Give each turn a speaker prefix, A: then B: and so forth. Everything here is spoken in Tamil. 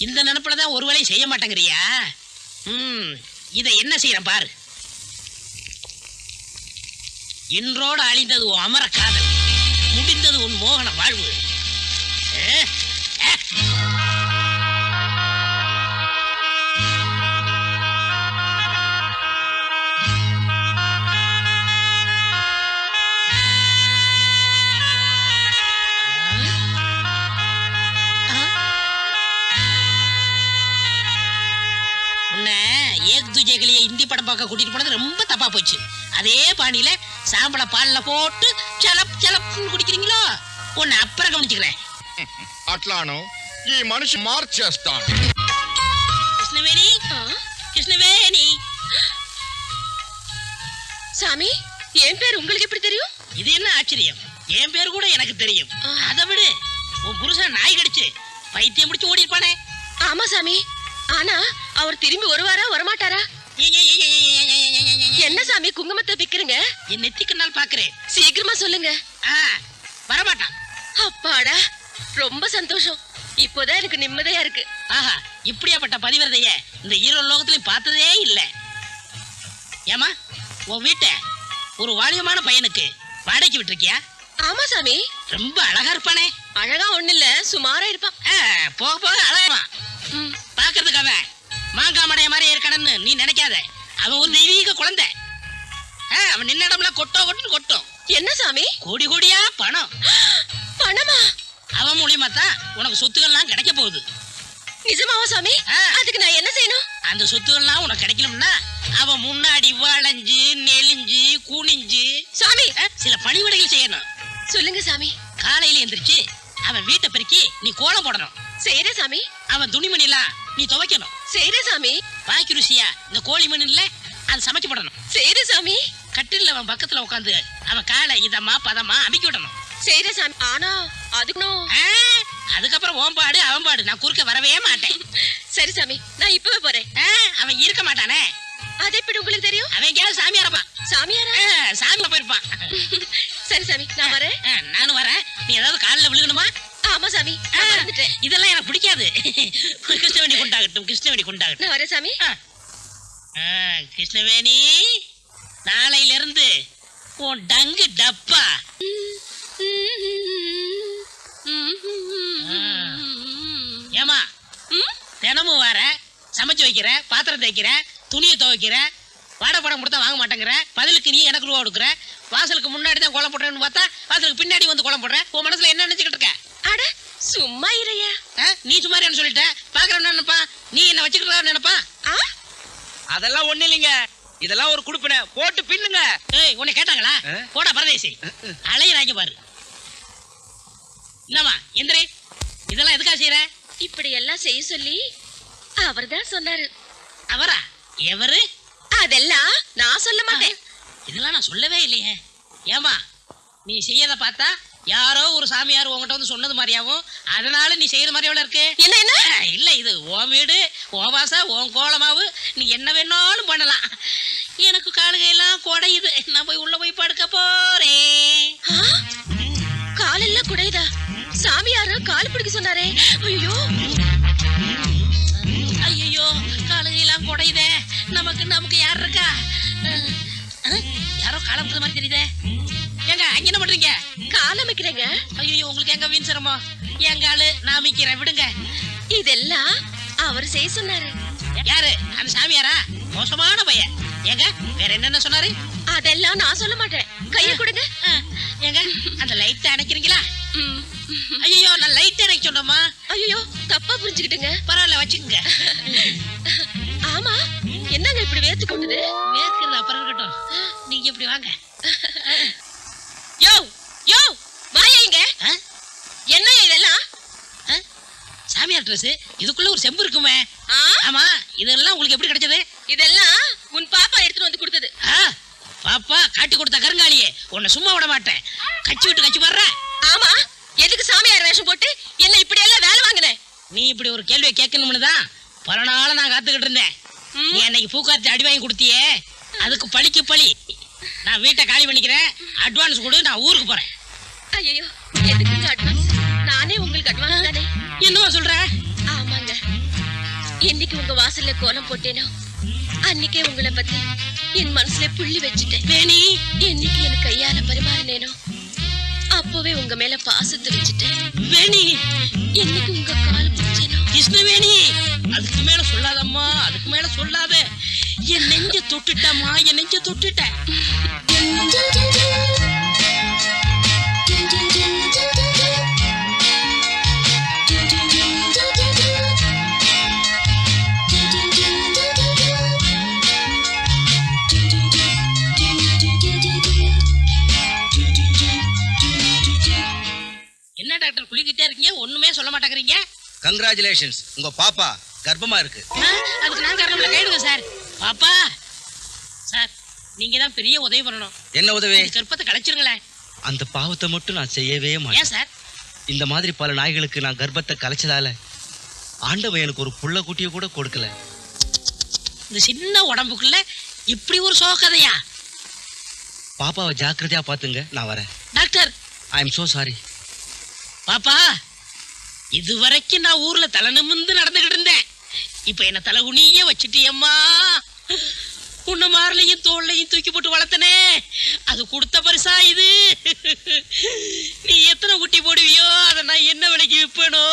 A: இந்த நினைப்புலதான் ஒரு வேலையும் செய்ய மாட்டேங்கிறியா? இதை என்ன செய்யறேன் பாரு. இன்றோடு அழிந்தது உன் அமர காதல், முடிந்தது உன் மோகன வாழ்வு. இந்தி படம் பார்க்க கூட்டிட்டு போனது ரொம்ப தப்பா போச்சு. அதே பாணியில சாம்பல பால்ல போட்டு சலப் சலப்னு குடிக்கிறீங்களோ? உன்னை அப்புறம் கவனிச்சுக்கிறேன்.
B: అట్లాను ఈ మనిషి మార్చేస్తాను.
A: கிருஷ்ணவேணி, கிருஷ்ணவேணி.
C: சாமி, என் பேர் உங்களுக்கு எப்படி தெரியும்?
A: இது என்ன ஆச்சரியம்? என் பேர் கூட எனக்கு தெரியும். அதை விடு, உன் புருஷன் நாய் கடிச்சு பைத்தியம் முடிச்சு ஓடி இருப்பானே.
C: ஆமா சாமி, ஆனா அவர் திரும்பி வருவாரா வரமாட்டாரா? என்ன சாமி குங்குமத்தை பிக்கிறீங்க?
A: என் நெத்திக்கு நாள் பாக்குறேன்.
C: சீக்கிரமா சொல்லுங்க.
A: வரமாட்டான்.
C: அப்பாடா, ரொம்ப சந்தோஷம். இப்போதான் எனக்கு நிம்மதியா இருக்கு.
A: ஆஹா, இப்படியாப்பட்ட பதிவிரதைய இந்த ஈரோ லோகத்திலையும் பார்த்ததே இல்ல. ஏமா, உன் வீட்டை ஒரு வாலியமான பையனுக்கு வாடகைக்கு விட்டுருக்கியா?
C: ஆமா சாமி.
A: ரொம்ப அழகா இருப்பானே.
C: அழகா ஒண்ணு இல்ல, சுமாரா இருப்பான்.
A: போக போக அழகா பாக்குறதுக்கு அவன் மாங்காமடைய மாதிரி இருக்கணும்னு நீ நினைக்காத. அவன் ஒரு தெய்வீக குழந்தை. அவன் நின்ன இடம்ல கொட்டும் கொட்டும்.
C: என்ன சாமி?
A: கோடி கோடியா பணம்.
C: பணமா?
A: அவன் மூலியமா தான் உனக்கு சொத்துக்கள்லாம் கிடைக்க போகுது.
C: நிஜமாவா சாமி? அதுக்கு நான் என்ன செய்யணும்? அந்த
A: சொத்துக்கள்லாம் உனக்கு கிடைக்கணும்னா அவன் முன்னாடி வளைஞ்சு நெளிஞ்சு குனிஞ்சு
C: சாமி
A: சில பணிவிடைகள் செய்யணும்.
C: சொல்லுங்க சாமி.
A: காலையில எந்திரிச்சு அவன் வீட்டை பெருக்கி நீ கோலம் போடணும்.
C: செய்யற சாமி.
A: அவன் துணிமணிலாம் நீ துவைக்கணும்.
C: செய்யற சாமி.
A: பாக்கி ருசியா இந்த கோழி மணி இல்ல, அது சமைச்சு போடணும்.
C: செய்யற சாமி.
A: கட்டில அவன் பக்கத்துல உட்காந்து அவன் காலை இதமா பதமா அமுக்கி விடணும்.
C: செய்யற சாமி. ஆனா
A: அதுக்கப்புறம் ஓம்பாடு அவன்பாடு, நான் குறுக்க வரவே மாட்டேன்.
C: சரி சாமி, நான் இப்பவே போறேன்.
A: அவன் இருக்க மாட்டானே.
C: அது எப்படி உங்களுக்கு தெரியும்? அவன்
A: எங்கேயாவது சாமியாரப்பான்.
C: சாமியாரா?
A: சாமியா போயிருப்பான்.
C: சரி சாமி, நான் வரேன்.
A: நானும் வரேன். நீ ஏதாவது காலில் விழுகணுமா?
C: ஆமா சாமி,
A: இதெல்லாம் எனக்கு பிடிக்காது. கிருஷ்ணவேணி கொண்டாகட்டும், கிருஷ்ணவேணி கொண்டாகட்டும்.
C: நான் வரேன் சாமி.
A: கிருஷ்ணவேணி, நாளையில இருந்து உன் டங்கு டப்பா. ஏமா, தினமும் வர சமைச்சு வைக்கிற, பாத்திரம் தேய்க்கிற, துணியை துவைக்கிற, வாடகை படம் கொடுத்தா வாங்க மாட்டேங்கிற, பதிலுக்கு நீ எனக்கு ரூபா கொடுக்குற, வாசலுக்கு முன்னாடி தான் கோலம் போடுறேன்னு பார்த்தா வாசலுக்கு பின்னாடி வந்து கோலம் போடுற. உன் மனசுல என்ன நினைச்சுக்கிட்டு இருக்க?
C: அட சும்மா இறையா.
A: நீ சும்மா என்ன சொல்லிட்ட? பாக்குறவன் நினைப்பா நீ என்ன வச்சுக்கிட்டு நினைப்பா?
D: அதெல்லாம் ஒண்ணு இல்லைங்க, இதெல்லாம் ஒரு குடுப்பின போட்டு பின்னுங்க.
A: உன்னை கேட்டாங்களா? போடா பரதேசி, அலையிறாங்க பாரு. என்னமா எந்திரே, இதெல்லாம் எதுக்காக செய்யற?
C: இப்படி எல்லாம் செய்ய சொல்லி அவர்தான் சொன்னாரு.
A: அவரா? எவரு?
C: அதெல்லாம் நான் சொல்ல மாட்டேன்.
A: இதெல்லாம் நான் சொல்லவே இல்லையே. ஏமா, நீ செய்யறத பார்த்தா யாரோ ஒரு சாமியார் உங்ககிட்ட வந்து சொன்னது மாதிரியாவும், அதனால நீ செய்யற மாதிரி எவ்வளவு இருக்கு?
C: என்ன என்ன
A: இல்ல, இது உன் வீடு, உன் வாசா, உன் கோலமாவு, நீ என்ன வேணாலும் பண்ணலாம். எனக்கு காலுகையெல்லாம் குடையுது, நான் போய் உள்ள போய் படுக்க போறேன்.
C: காலெல்லாம் குடையுதா? சாமியாரா கால் பிடிக்க சொன்னாரே. ஐயோ
A: ஐயோ, காலுகையெல்லாம் குடையுதே. நமக்கு யார் இருக்கா? யாரோ காலம் மாதிரி தெரியுதே. ஏங்க, அங்க என்ன பண்றீங்க?
C: கால் அமைக்கிறேங்க.
A: ஐயோ, உங்களுக்கு எங்க வீண் சிரமம். என் காலு நான் அமைக்கிறேன், விடுங்க.
C: இதெல்லாம் அவர் செய்ய சொன்னாரு.
A: யாரு? அந்த சாமியாரா? மோசமான பையன். ஏங்க, வேற என்னென்ன சொன்னாரு?
C: அதெல்லாம் நான் சொல்ல மாட்டேன். கையை கொடுங்க.
A: ஏங்க, அந்த லைட் அணைக்கிறீங்களா? ஐயோ, நான் லைட் அணைக்க சொன்னோமா?
C: ஐயோ, தப்பா புரிஞ்சுக்கிட்டுங்க.
A: பரவாயில்ல, வச்சுக்கோங்க.
C: ஆமா, என்னங்க இப்படி வேர்த்து கொண்டுது?
A: வேர்க்கிறது அப்புறம் இருக்கட்டும், நீங்க இப்படி வாங்க.
C: யோ யோ, வாயா இங்க. என்ன இதெல்லாம்?
A: சாமியார் ட்ரெஸ், இதுக்குள்ள ஒரு செம்பு இருக்குமே. ஆமா, இதெல்லாம் உங்களுக்கு எப்படி கிடைச்சது?
C: இதெல்லாம் உன் பாப்பா எடுத்துட்டு வந்து கொடுத்தது.
A: பாப்பா காட்டி கொடுத்த கருங்காலியே, உன்னை சும்மா விட மாட்டேன். கச்சி விட்டு கச்சி வர்ற.
C: ஆமா, எதுக்கு சாமியார் வேஷம் போட்டு என்ன இப்படி எல்லாம் வேலை வாங்கின?
A: நீ இப்படி ஒரு கேள்வியை கேட்கணும்னு தான் பல நாள நான் காத்துக்கிட்டு இருந்தேன். நீ அன்னைக்கு பூக்காத்து அடி வாங்கி கொடுத்தியே, அதுக்கு பழிக்கு பழி. நான் வீட்டை காலி பண்ணிக்கிறேன், அட்வான்ஸ் கொடு, நான் ஊருக்கு போறேன்.
C: ஐயோ, எதுக்குங்க அட்வான்ஸ்? நானே உங்களுக்கு அட்வான்ஸ் தானே.
A: என்னவா சொல்ற?
C: ஆமாங்க, என்னைக்கு உங்க வாசல்ல கோலம் போட்டேனோ அன்னைக்கே உங்களை பத்தி என் மனசுல புள்ளி வச்சுட்டேன்.
A: வேணி
C: என்னைக்கு எனக்கு கையால பரிமாறினேனோ அப்பவே உங்க மேல பாசத்தை வச்சுட்டேன்.
A: வேணி
C: என்னைக்கு உங்க கால் பிடிச்சேனோ
A: கிருஷ்ணவேணி அதுக்கு மேல சொல்லாதம்மா, அதுக்கு மேல சொல்லாத. என் நெஞ்ச தொட்டுட்டம்மா, என் நெஞ்ச தொட்டுட்ட. என்ன டாக்டர் குளிக்கிட்டே இருக்கீங்க, ஒண்ணுமே சொல்ல மாட்டேங்கிறீங்க?
D: கங்க்ராச்சுலேஷன்ஸ், உங்க பாப்பா கர்ப்பமா இருக்கு.
A: அதுக்கு நான் காரணம்ல கைடுங்க சார். பாப்பா சார், நீங்க தான் பெரிய உதவி பண்ணணும்.
D: என்ன உதவி?
A: இந்த கர்ப்பத்தை கலைச்சிருங்களேன்.
D: அந்த பாவத்தை மட்டும் நான் செய்யவே மாட்டேன்.
A: ஏன் சார்?
D: இந்த மாதிரி பல நாய்களுக்கு நான் கர்ப்பத்தை கலைச்சதால ஆண்டவன் எனக்கு ஒரு புள்ள குட்டியை கூட கொடுக்கல.
A: இந்த சின்ன உடம்புக்குள்ள இப்படி ஒரு சோகதையா?
D: பாப்பாவை ஜாக்கிரதையா பாத்துங்க, நான் வரேன்.
A: Doctor
D: I am so sorry.
A: பாப்பா, இதுவரைக்கும் நான் ஊர்ல தலை நிமிர்ந்து நடந்துகிட்டு இருந்தேன். இப்ப என்ன தலைகுனியே வச்சுட்டியம்மா. உன்ன மார்லையும் தோல்லையும் தூக்கி போட்டு வளர்த்தனே, அது கொடுத்த பரிசா இது. நீ எத்தனை குட்டி போடுவியோ அதை நான் என்ன விலைக்கு விற்பனோ?